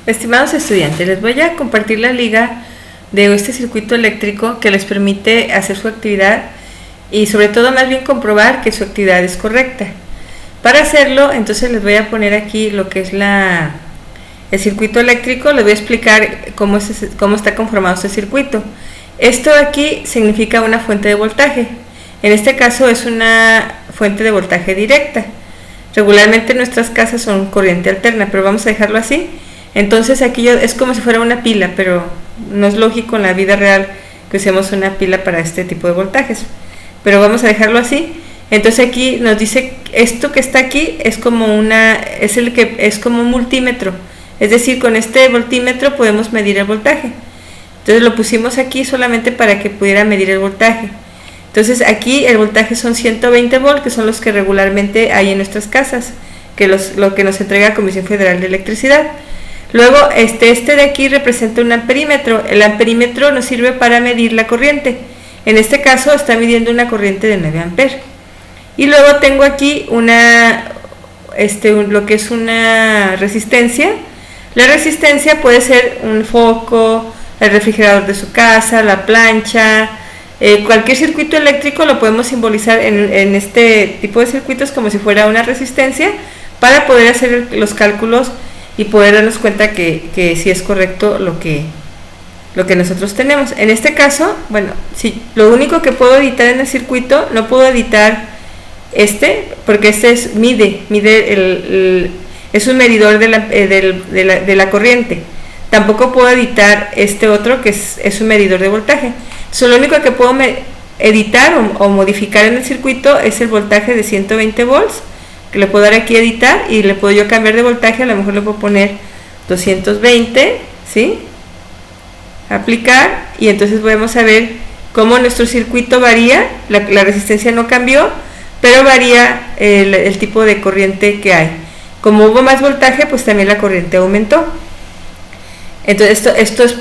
Estimados estudiantes, les voy a compartir la liga de este circuito eléctrico que les permite hacer su actividad y sobre todo más bien comprobar que su actividad es correcta. Para hacerlo, entonces les voy a poner aquí lo que es el circuito eléctrico. Les voy a explicar cómo está conformado este circuito. Esto aquí significa una fuente de voltaje. En este caso es una fuente de voltaje directa. Regularmente nuestras casas son corriente alterna, pero vamos a dejarlo así. Entonces aquí es como si fuera una pila, pero no es lógico en la vida real que usemos una pila para este tipo de voltajes. Pero vamos a dejarlo así. Entonces aquí nos dice esto que está aquí es como como un multímetro. Es decir, con este voltímetro podemos medir el voltaje. Entonces lo pusimos aquí solamente para que pudiera medir el voltaje. Entonces aquí el voltaje son 120 volts, que son los que regularmente hay en nuestras casas, que lo que nos entrega la Comisión Federal de Electricidad. Luego este de aquí representa un amperímetro. El amperímetro nos sirve para medir la corriente. En este caso está midiendo una corriente de 9 amperes. Y luego tengo aquí lo que es una resistencia. La resistencia puede ser un foco, el refrigerador de su casa, la plancha, cualquier circuito eléctrico lo podemos simbolizar en este tipo de circuitos como si fuera una resistencia para poder hacer los cálculos y poder darnos cuenta que sí es correcto lo que nosotros tenemos. En este caso, bueno, si lo único que puedo editar en el circuito, no puedo editar porque mide es un medidor de la corriente. Tampoco puedo editar este otro que es un medidor de voltaje. Entonces, lo único que puedo editar o modificar en el circuito es el voltaje de 120 volts, que le puedo dar aquí editar y le puedo yo cambiar de voltaje. A lo mejor le puedo poner 220, ¿sí? Aplicar, y entonces vamos a ver cómo nuestro circuito varía. La resistencia no cambió, pero varía el tipo de corriente que hay. Como hubo más voltaje, pues también la corriente aumentó. Entonces esto es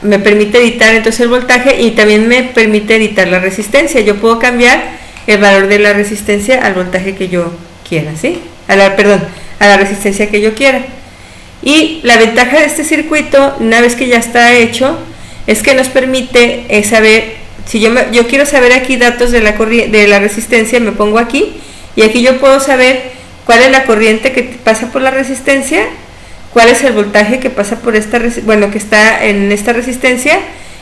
me permite editar entonces el voltaje y también me permite editar la resistencia. Yo puedo cambiar el valor de la resistencia al voltaje que yo quiera, ¿sí? A la resistencia que yo quiera. Y la ventaja de este circuito, una vez que ya está hecho, es que nos permite saber, si yo quiero saber aquí datos de la resistencia, me pongo aquí y aquí yo puedo saber cuál es la corriente que pasa por la resistencia, cuál es el voltaje que pasa por que está en esta resistencia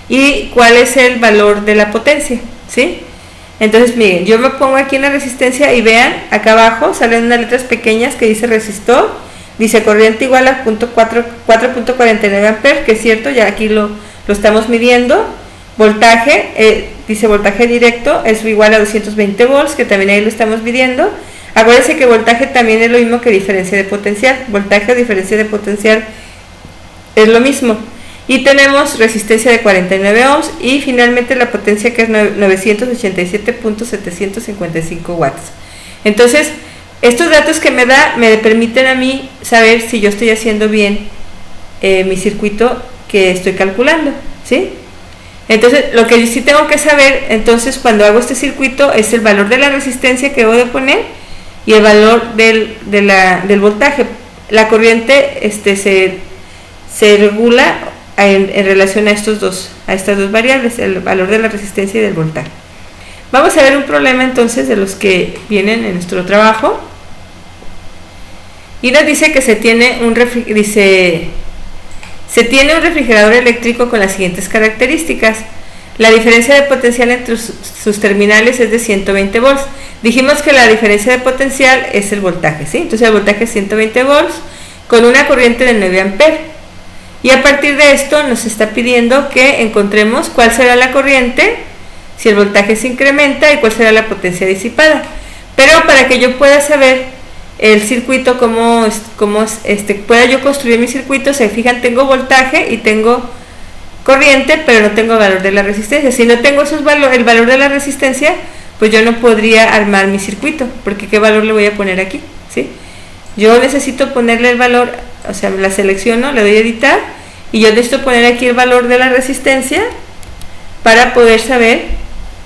y cuál es el valor de la potencia, ¿sí? Entonces miren, yo me pongo aquí en la resistencia y vean, acá abajo salen unas letras pequeñas que dice resistor, dice corriente igual a 4.49 amperes, que es cierto, ya aquí lo estamos midiendo. Voltaje, dice voltaje directo, es igual a 220 volts, que también ahí lo estamos midiendo. Acuérdense que voltaje también es lo mismo que diferencia de potencial. Voltaje o diferencia de potencial es lo mismo. Y tenemos resistencia de 49 ohms y finalmente la potencia, que es 987.755 watts. Entonces, estos datos que me da me permiten a mí saber si yo estoy haciendo bien mi circuito que estoy calculando, ¿sí? Entonces, lo que sí tengo que saber, entonces, cuando hago este circuito, es el valor de la resistencia que debo de poner y el valor del voltaje. La corriente se regula en relación a estas dos variables, el valor de la resistencia y del voltaje. Vamos a ver un problema entonces de los que vienen en nuestro trabajo. Y nos dice que se tiene un refrigerador eléctrico con las siguientes características. La diferencia de potencial entre sus terminales es de 120 volts. Dijimos que la diferencia de potencial es el voltaje, ¿sí? Entonces el voltaje es 120 volts con una corriente de 9 amperes. Y a partir de esto nos está pidiendo que encontremos cuál será la corriente si el voltaje se incrementa y cuál será la potencia disipada. Pero para que yo pueda saber el circuito, pueda yo construir mi circuito, se fijan, tengo voltaje y tengo corriente, pero no tengo valor de la resistencia. Si no tengo el valor de la resistencia, pues yo no podría armar mi circuito, porque ¿qué valor le voy a poner aquí? ¿Sí? Yo necesito ponerle el valor, o sea, la selecciono, le doy a editar, y yo necesito poner aquí el valor de la resistencia para poder saber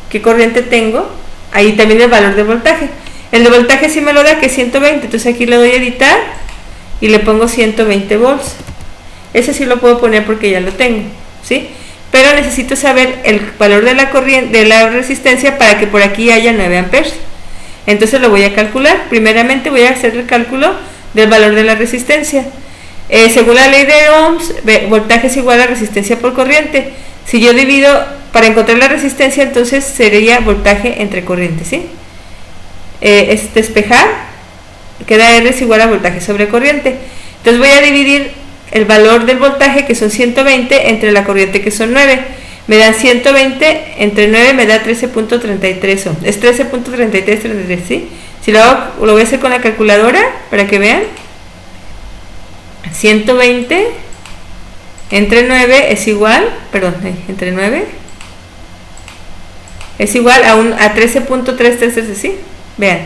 qué corriente tengo, ahí también el valor de voltaje. El de voltaje sí me lo da, que es 120, entonces aquí le doy a editar y le pongo 120 volts. ese sí lo puedo poner porque ya lo tengo, ¿sí? Pero necesito saber el valor de la corriente, de la resistencia, para que por aquí haya 9 amperes. Entonces lo voy a calcular. Primeramente voy a hacer el cálculo del valor de la resistencia. Según la ley de Ohms, voltaje es igual a resistencia por corriente. Si yo divido, para encontrar la resistencia, entonces sería voltaje entre corriente, ¿sí? Es despejar, queda R es igual a voltaje sobre corriente. Entonces voy a dividir el valor del voltaje, que son 120, entre la corriente, que son 9. Me dan 120 entre 9, me da 13.33 ohms. Es 13.3333, ¿sí? Si lo hago, lo voy a hacer con la calculadora para que vean. 120 entre 9 es igual, perdón, entre 9 es igual a 13.333, ¿sí? Vean,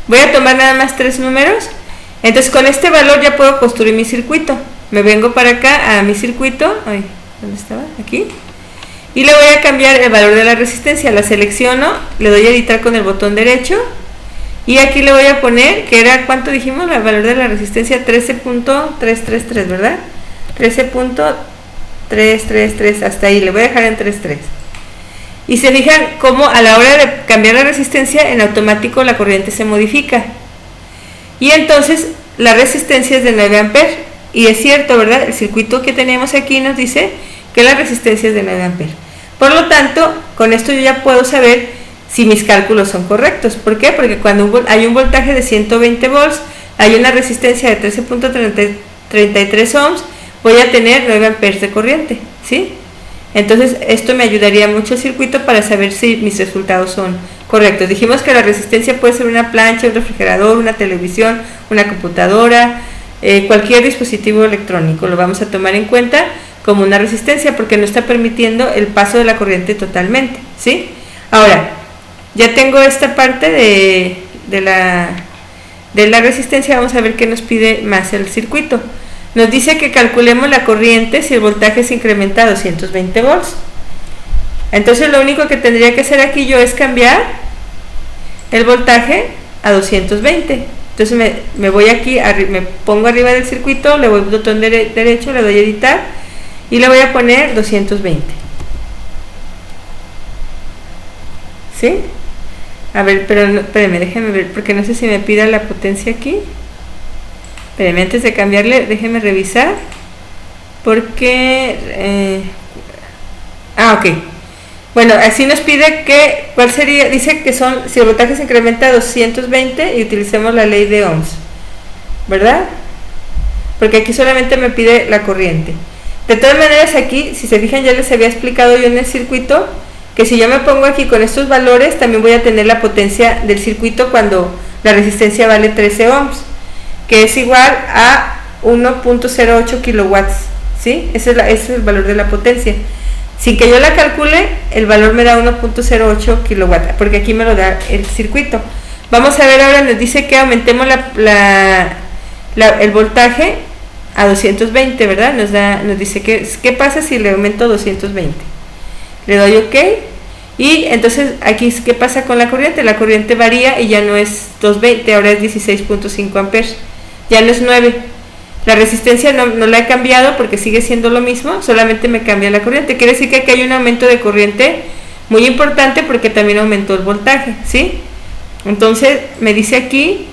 voy a tomar nada más 3 números. Entonces con este valor ya puedo construir mi circuito. Me vengo para acá a mi circuito. Ay, ¿dónde estaba? Aquí. Y le voy a cambiar el valor de la resistencia. La selecciono, le doy a editar con el botón derecho. Y aquí le voy a poner, que era, ¿cuánto dijimos? El valor de la resistencia, 13.333, ¿verdad? 13.333, hasta ahí. Le voy a dejar en 3.3. Y se fijan cómo a la hora de cambiar la resistencia, en automático la corriente se modifica. Y entonces la resistencia es de 9 amperes. Y es cierto, ¿verdad? El circuito que tenemos aquí nos dice que la resistencia es de 9 amperes. Por lo tanto, con esto yo ya puedo saber si mis cálculos son correctos. ¿Por qué? Porque cuando hay un voltaje de 120 volts, hay una resistencia de 13.33 ohms, voy a tener 9 amperes de corriente, ¿sí? Entonces esto me ayudaría mucho al circuito para saber si mis resultados son correctos. Dijimos que la resistencia puede ser una plancha, un refrigerador, una televisión, una computadora, cualquier dispositivo electrónico. Lo vamos a tomar en cuenta como una resistencia porque no está permitiendo el paso de la corriente totalmente, ¿sí? Ahora, ya tengo esta parte de la resistencia. Vamos a ver qué nos pide más el circuito. Nos dice que calculemos la corriente si el voltaje se incrementa a 220 volts. Entonces lo único que tendría que hacer aquí yo es cambiar el voltaje a 220. Entonces me voy aquí, me pongo arriba del circuito, le voy al botón derecho, le doy a editar y le voy a poner 220. ¿Sí? A ver, pero no, espérenme, déjenme ver, porque no sé si me pida la potencia aquí. Espérenme, antes de cambiarle, déjenme revisar. Porque... ok. Bueno, así nos pide que, ¿cuál sería? Dice que son, si el voltaje se incrementa a 220 y utilicemos la ley de Ohms, ¿verdad? Porque aquí solamente me pide la corriente. De todas maneras aquí, si se fijan, ya les había explicado yo en el circuito, que si yo me pongo aquí con estos valores, también voy a tener la potencia del circuito cuando la resistencia vale 13 ohms, que es igual a 1.08 kilowatts, ¿sí? Ese es el valor de la potencia. Sin que yo la calcule, el valor me da 1.08 kilowatts, porque aquí me lo da el circuito. Vamos a ver ahora, nos dice que aumentemos el voltaje a 220, ¿verdad? Nos dice que, ¿qué pasa si le aumento a 220? Le doy OK. Y entonces aquí, ¿qué pasa con la corriente? La corriente varía y ya no es 220, ahora es 16.5 amperes. Ya no es 9. La resistencia no la he cambiado porque sigue siendo lo mismo, solamente me cambia la corriente. Quiere decir que aquí hay un aumento de corriente muy importante porque también aumentó el voltaje, ¿sí? Entonces me dice aquí,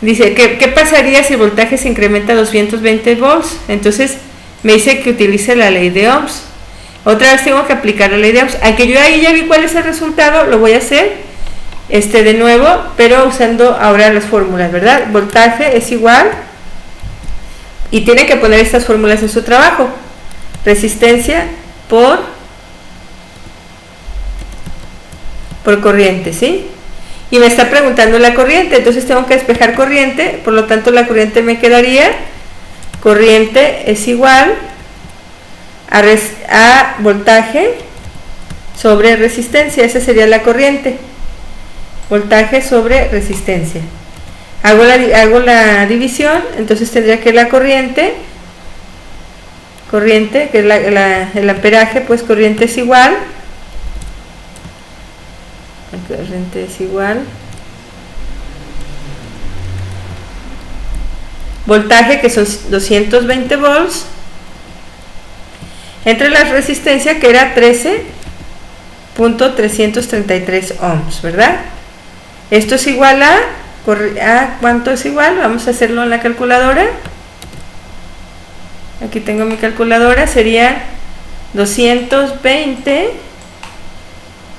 dice, ¿qué pasaría si el voltaje se incrementa a 220 volts? Entonces me dice que utilice la ley de Ohms. Otra vez tengo que aplicar la ley de Ohms. Aunque yo ahí ya vi cuál es el resultado, lo voy a hacer de nuevo, pero usando ahora las fórmulas, ¿verdad? Voltaje es igual, y tiene que poner estas fórmulas en su trabajo. Resistencia por corriente, ¿sí? Y me está preguntando la corriente, entonces tengo que despejar corriente, por lo tanto la corriente me quedaría, corriente es igual a voltaje sobre resistencia. Esa sería la corriente, voltaje sobre resistencia. Hago la división, entonces tendría que la corriente, que es el amperaje, pues corriente es igual voltaje, que son 220 volts, entre la resistencia, que era 13.333 ohms, ¿verdad? Esto es igual a ¿cuánto es igual? Vamos a hacerlo en la calculadora. Aquí tengo mi calculadora, sería 220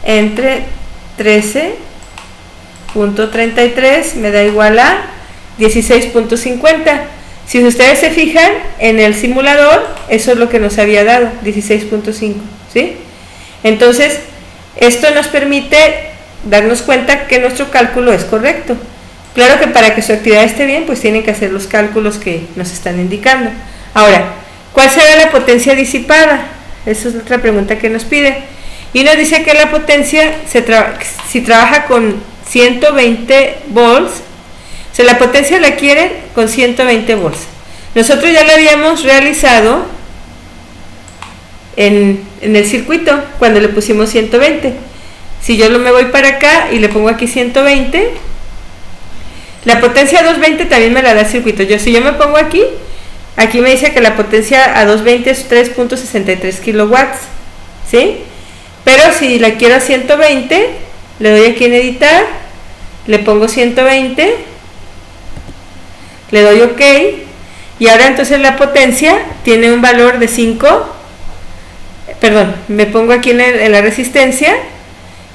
entre 13.33 me da igual a 16.50. Si ustedes se fijan en el simulador, eso es lo que nos había dado, 16.5, ¿sí? Entonces, esto nos permite darnos cuenta que nuestro cálculo es correcto. Claro que para que su actividad esté bien, pues tienen que hacer los cálculos que nos están indicando. Ahora, ¿cuál será la potencia disipada? Esa es otra pregunta que nos pide. Y nos dice que la potencia, si trabaja con 120 volts, o sea, la potencia la quieren con 120 volts. Nosotros ya lo habíamos realizado en el circuito, cuando le pusimos 120. Si yo me voy para acá y le pongo aquí 120, la potencia a 220 también me la da el circuito. Si yo me pongo aquí me dice que la potencia a 220 es 3.63 kilowatts, ¿sí? Pero si la quiero a 120, le doy aquí en editar, le pongo 120, le doy OK, y ahora entonces la potencia tiene un valor de 5, perdón, me pongo aquí en la resistencia,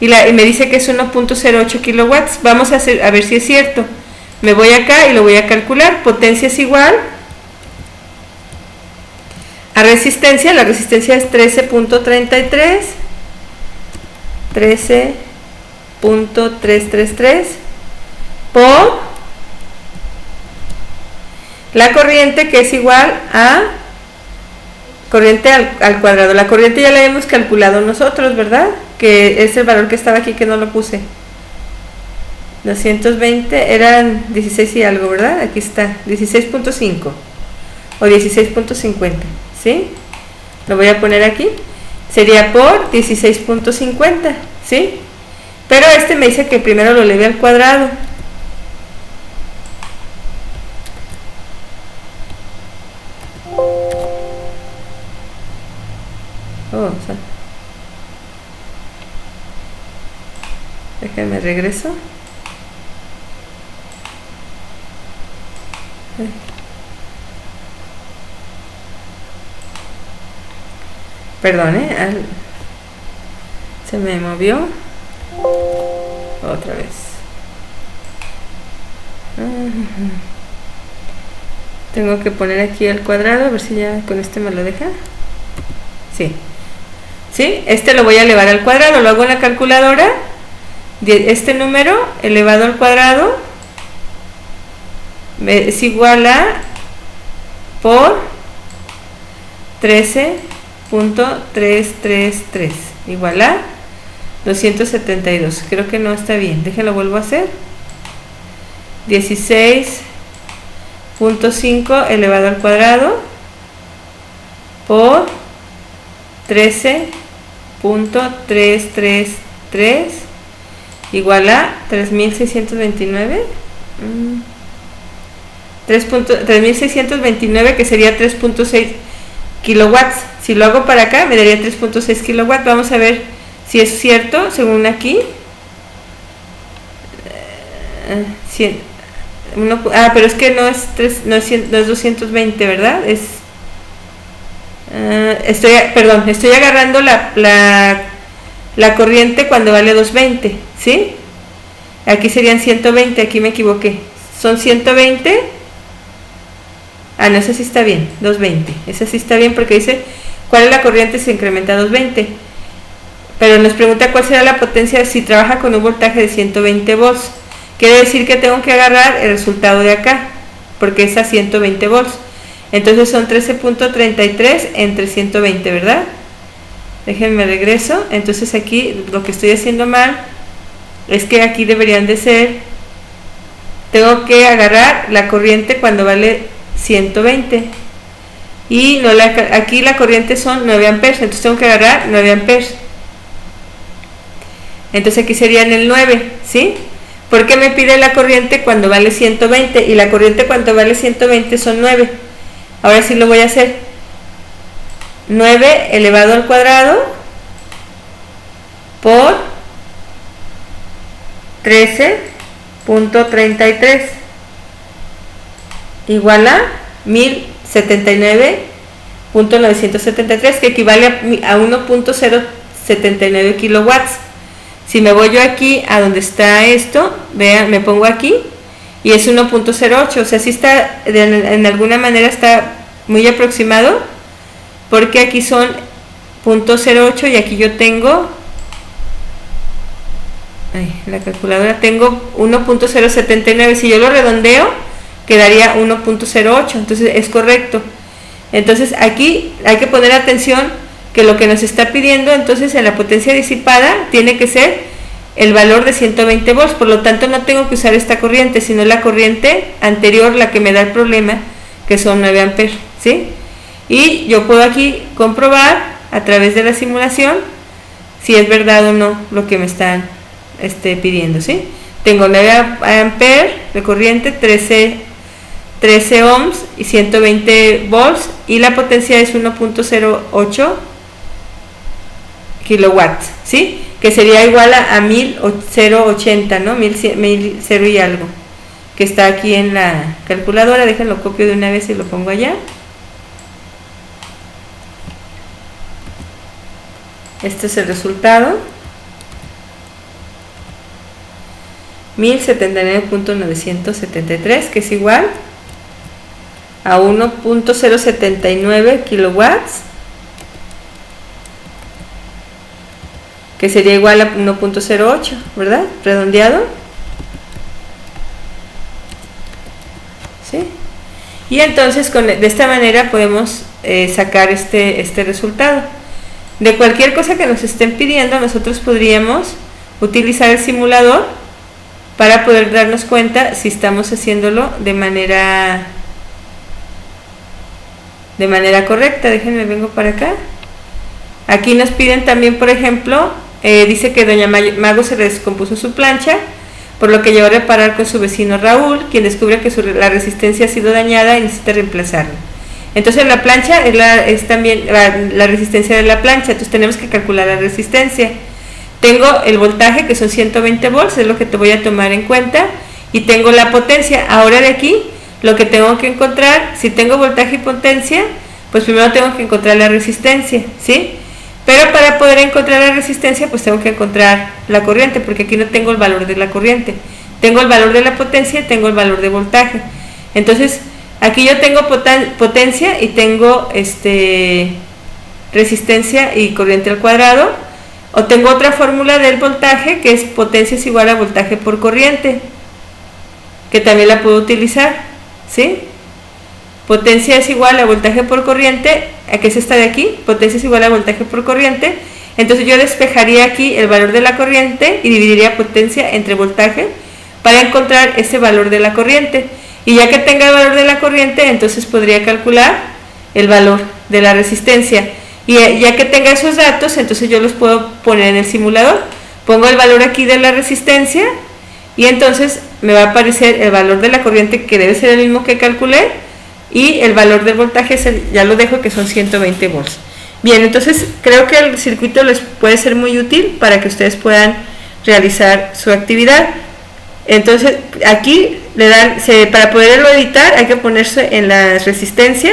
y me dice que es 1.08 kilowatts. Vamos a ver si es cierto. Me voy acá y lo voy a calcular. Potencia es igual a resistencia. La resistencia es 13.33 por la corriente, que es igual a corriente al cuadrado. La corriente ya la hemos calculado nosotros, ¿verdad? Que es el valor que estaba aquí, que no lo puse. 220 eran 16 y algo, ¿verdad? Aquí está, 16.5 o 16.50, ¿sí? Lo voy a poner aquí. Sería por 16.50, ¿sí? Pero me dice que primero lo eleve al cuadrado. Déjenme regreso. Perdón, se me movió otra vez. Tengo que poner aquí el cuadrado, a ver si ya con me lo deja. Sí. ¿Sí? Lo voy a elevar al cuadrado, lo hago en la calculadora. Este número elevado al cuadrado es igual a por 13.333 igual a 272. Creo que no está bien, déjenlo, vuelvo a hacer. 16.5 elevado al cuadrado por 13.333 igual a 3629. 3629, que sería 3.6 kilowatts. Si lo hago para acá me daría 3.6 kilowatts. Vamos a ver si es cierto según aquí. Pero es que no es 220, ¿verdad? Estoy agarrando la corriente cuando vale 220, ¿sí? Aquí serían 120, aquí me equivoqué. Son 120. No, esa sí está bien, 220. Esa sí está bien porque dice cuál es la corriente si se incrementa a 220. Pero nos pregunta cuál será la potencia si trabaja con un voltaje de 120 volts. Quiere decir que tengo que agarrar el resultado de acá, porque es a 120 volts. Entonces son 13.33 entre 120, ¿verdad? Déjenme regreso. Entonces aquí lo que estoy haciendo mal es que aquí deberían de ser, tengo que agarrar la corriente cuando vale 120 y no aquí la corriente son 9 amperes, entonces tengo que agarrar 9 amperes. Entonces aquí serían el 9, ¿sí? ¿Por qué me pide la corriente cuando vale 120? Y la corriente cuando vale 120 son 9. Ahora sí lo voy a hacer. 9 elevado al cuadrado por 13.33 igual a 1079.973, que equivale a 1.079 kilowatts. Si me voy yo aquí a donde está esto, vean, me pongo aquí y es 1.08, o sea, sí está, en alguna manera está muy aproximado, porque aquí son 0.08 y aquí yo tengo, la calculadora, tengo 1.079, si yo lo redondeo quedaría 1.08, entonces es correcto. Entonces aquí hay que poner atención que lo que nos está pidiendo entonces en la potencia disipada tiene que ser el valor de 120 volts, por lo tanto no tengo que usar esta corriente, sino la corriente anterior, la que me da el problema, que son 9 amperes, ¿sí? Y yo puedo aquí comprobar a través de la simulación si es verdad o no lo que me están pidiendo, ¿sí? Tengo 9 amperes de corriente, 13 ohms y 120 volts, y la potencia es 1.08 kilowatts, ¿sí? Que sería igual a 1080, ¿no? 1000 y algo, que está aquí en la calculadora. Déjenlo copio de una vez y lo pongo allá. Este es el resultado. 1079.973, que es igual a 1.079 kilowatts, que sería igual a 1.08, ¿verdad? Redondeado. ¿Sí? Y entonces de esta manera podemos sacar este resultado. De cualquier cosa que nos estén pidiendo, nosotros podríamos utilizar el simulador para poder darnos cuenta si estamos haciéndolo de manera correcta. Déjenme, vengo para acá. Aquí nos piden también, por ejemplo, dice que doña Mago se descompuso su plancha, por lo que llevó a reparar con su vecino Raúl, quien descubre que la resistencia ha sido dañada y necesita reemplazarla. Entonces la plancha es también la resistencia de la plancha, entonces tenemos que calcular la resistencia. Tengo el voltaje, que son 120 volts, es lo que te voy a tomar en cuenta, y tengo la potencia. Ahora de aquí, lo que tengo que encontrar, si tengo voltaje y potencia, pues primero tengo que encontrar la resistencia, ¿sí? Pero para poder encontrar la resistencia, pues tengo que encontrar la corriente, porque aquí no tengo el valor de la corriente. Tengo el valor de la potencia y tengo el valor de voltaje. Entonces, aquí yo tengo potencia y tengo resistencia y corriente al cuadrado. O tengo otra fórmula del voltaje, que es potencia es igual a voltaje por corriente, que también la puedo utilizar, ¿sí? Potencia es igual a voltaje por corriente, que es esta de aquí, potencia es igual a voltaje por corriente. Entonces yo despejaría aquí el valor de la corriente y dividiría potencia entre voltaje para encontrar ese valor de la corriente. Y ya que tenga el valor de la corriente, entonces podría calcular el valor de la resistencia. Y ya que tenga esos datos, entonces yo los puedo poner en el simulador. Pongo el valor aquí de la resistencia y entonces me va a aparecer el valor de la corriente, que debe ser el mismo que calculé, y el valor del voltaje ya lo dejo, que son 120 volts. Bien, entonces creo que el circuito les puede ser muy útil para que ustedes puedan realizar su actividad. Entonces aquí le dan, para poderlo editar hay que ponerse en la resistencia,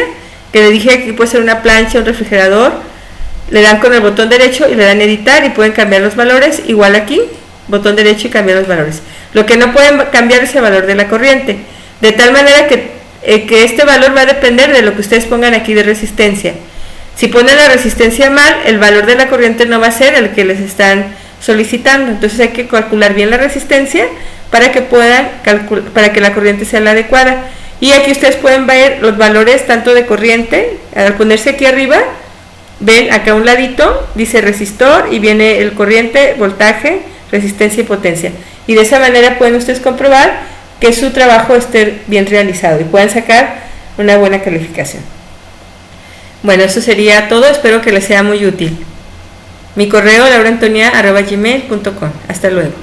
que le dije que puede ser una plancha, un refrigerador. Le dan con el botón derecho y le dan editar y pueden cambiar los valores. Igual aquí, botón derecho y cambiar los valores. Lo que no pueden cambiar es el valor de la corriente, de tal manera que este valor va a depender de lo que ustedes pongan aquí de resistencia. Si ponen la resistencia mal, el valor de la corriente no va a ser el que les están solicitando. Entonces hay que calcular bien la resistencia para que para que la corriente sea la adecuada. Y aquí ustedes pueden ver los valores tanto de corriente. Al ponerse aquí arriba, ven acá a un ladito, dice resistor, y viene el corriente, voltaje, resistencia y potencia. Y de esa manera pueden ustedes comprobar que su trabajo esté bien realizado y puedan sacar una buena calificación. Bueno, eso sería todo. Espero que les sea muy útil. Mi correo lauraantonia@gmail.com. Hasta luego.